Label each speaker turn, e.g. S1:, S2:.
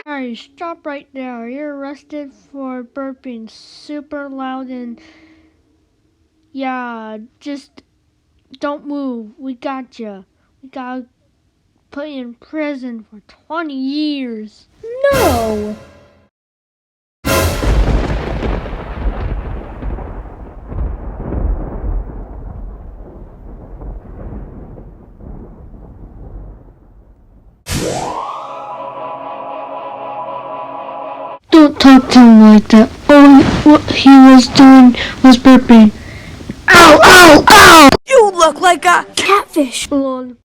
S1: Alright, stop right there. You're arrested for burping super loud and yeah, just don't move. We got you. We got put you in prison for 20 years.
S2: No!
S1: Don't talk to him like that. All what he was doing was burping. Ow, ow, ow!
S2: You look like a catfish!
S1: Lol.